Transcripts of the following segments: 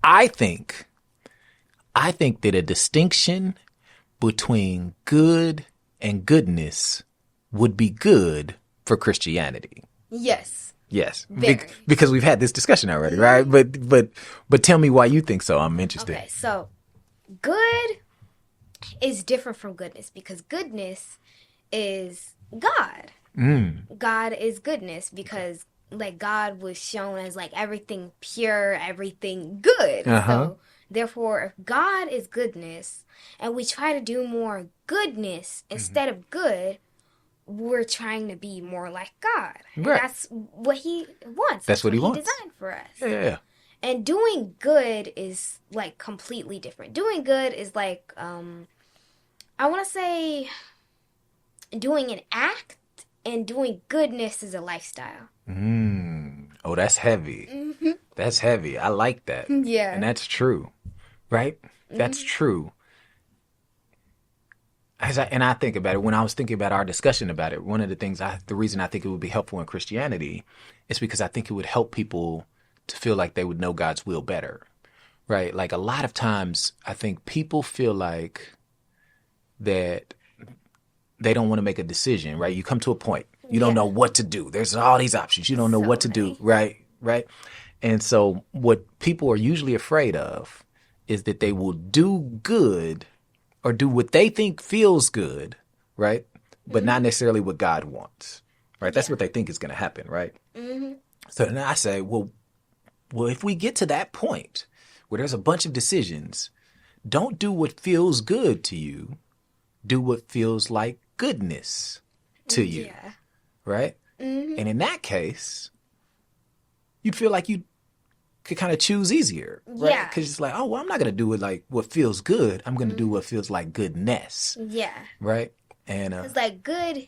I think that a distinction between good and goodness would be good for Christianity. Yes. Yes, Very. because we've had this discussion already, right? But tell me why you think so. I'm interested. Okay, so good is different from goodness because goodness is God. God is goodness because like God was shown as like everything pure, everything good. So therefore, if God is goodness and we try to do more goodness instead of good, we're trying to be more like God. And Right. that's what he wants. That's what he wants. designed for us. Yeah. And doing good is like completely different. Doing good is like I want to say doing an act, and doing goodness is a lifestyle. Oh, that's heavy. That's heavy. I like that. Yeah. And that's true, right? That's true. And I think about it, when I was thinking about our discussion about it, one of the reason I think it would be helpful in Christianity is because I think it would help people to feel like they would know God's will better, right? Like a lot of times I think people feel like that they don't want to make a decision, right? You come to a point, you don't know what to do. There's all these options. You don't know what to do, right? Right. And so what people are usually afraid of is that they will do good or do what they think feels good, right? But not necessarily what God wants, right? That's what they think is going to happen, right? So then I say, well, if we get to that point where there's a bunch of decisions, don't do what feels good to you. Do what feels like goodness to you, right? And in that case, you'd feel like you could kind of choose easier, right? Yeah. Because it's like, oh, well, I'm not going to do it like what feels good. I'm going to do what feels like goodness, Yeah. right? And It's like good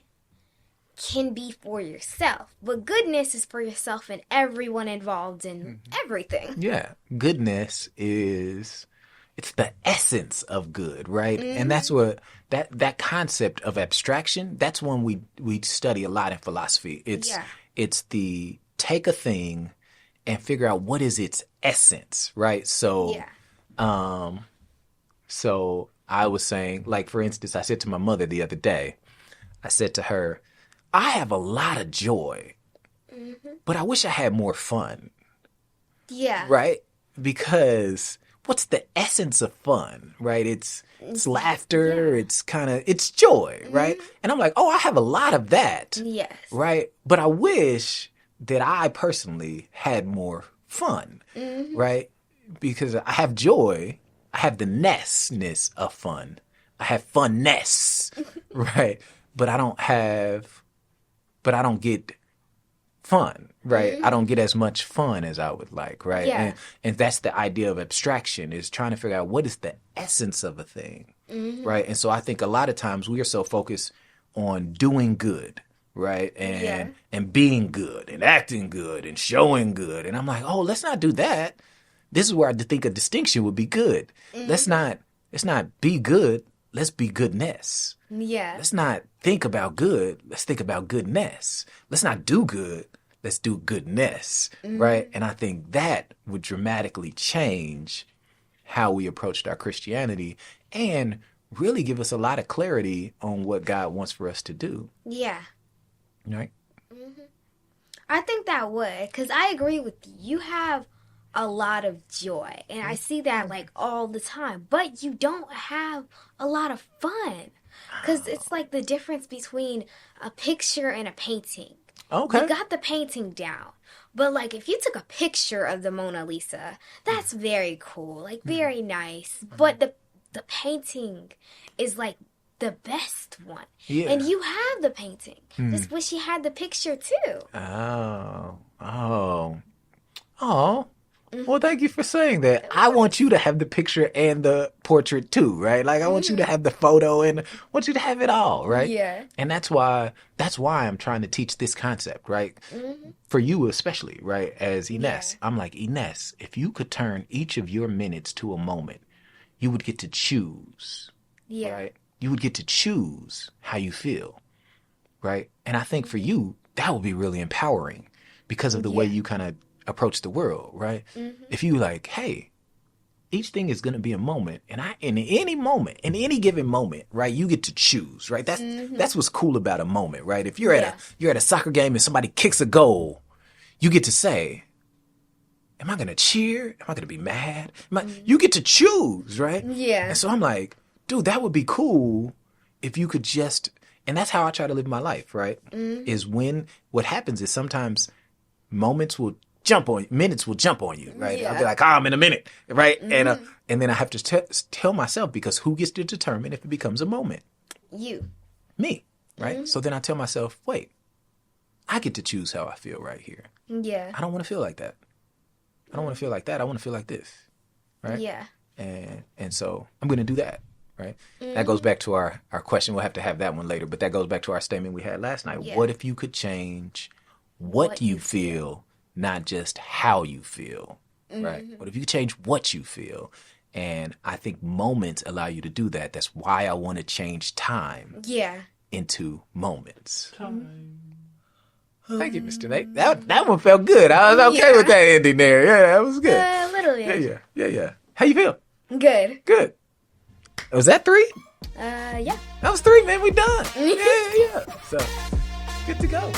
can be for yourself, but goodness is for yourself and everyone involved in everything. yeah, goodness it's the essence of good, right? And that's what that concept of abstraction, that's one we study a lot in philosophy. It's the take a thing and figure out what is its essence, right? So so I was saying, like, for instance, I said to my mother the other day, I said to her, I have a lot of joy, but I wish I had more fun. Yeah. Right? Because what's the essence of fun, right? It's laughter, it's joy, right? And I'm like, oh, I have a lot of that. Yes. Right? But I wish that I personally had more fun, right? Because I have joy, I have the ness of fun. I have funness, right? But I don't get fun, right? I don't get as much fun as I would like, right? Yeah. And that's the idea of abstraction, is trying to figure out what is the essence of a thing, right? And so I think a lot of times we are so focused on doing good, right? And being good and acting good and showing good. And I'm like, oh, let's not do that. This is where I think a distinction would be good. Let's not be good. Let's be goodness. Yeah. Let's not think about good. Let's think about goodness. Let's not do good. Let's do goodness, right? And I think that would dramatically change how we approached our Christianity and really give us a lot of clarity on what God wants for us to do. Yeah. Right? I think that would, because I agree with you. You have a lot of joy, and I see that like all the time, but you don't have a lot of fun, because it's like the difference between a picture and a painting. Okay. You got the painting down, but like if you took a picture of the Mona Lisa, that's very cool, like very nice, but the painting is like the best one. Yeah. And you have the painting. Just wish you had the picture too. Oh. Well, thank you for saying that. I want you to have the picture and the portrait too, right? Like I want you to have the photo and I want you to have it all, right? Yeah. And that's why I'm trying to teach this concept, right? For you especially, right? As Ines, I'm like, Ines, if you could turn each of your minutes to a moment, you would get to choose, right? You would get to choose how you feel, right? And I think for you, that would be really empowering because of the way you kind of approach the world, right? If you like, hey, each thing is going to be a moment, and in any moment, in any given moment, right, you get to choose, right? That's what's cool about a moment, right? If you're at a soccer game and somebody kicks a goal, you get to say, am I going to cheer? Am I going to be mad? You get to choose, right? Yeah. And so I'm like, dude, that would be cool if you could just, and that's how I try to live my life, right? Is when what happens is sometimes moments will jump on you, minutes will jump on you, right? Yeah. I'll be like, I'm in a minute, right? And then I have to tell myself, because who gets to determine if it becomes a moment? You. Me, right? So then I tell myself, wait, I get to choose how I feel right here. Yeah. I don't want to feel like that. I don't want to feel like that. I want to feel like this, right? Yeah. And so I'm going to do that, right? That goes back to our question. We'll have to have that one later, but that goes back to our statement we had last night. Yeah. What if you could change what you feel, not just how you feel, right? What if you could change what you feel? And I think moments allow you to do that. That's why I want to change time into moments. Thank you, Mr. Nate. That one felt good. I was okay with that ending there. Yeah, that was good. Literally. Yeah. How you feel? Good. Good. Was that 3? Yeah. That was 3, man. We done. Yeah. So, good to go.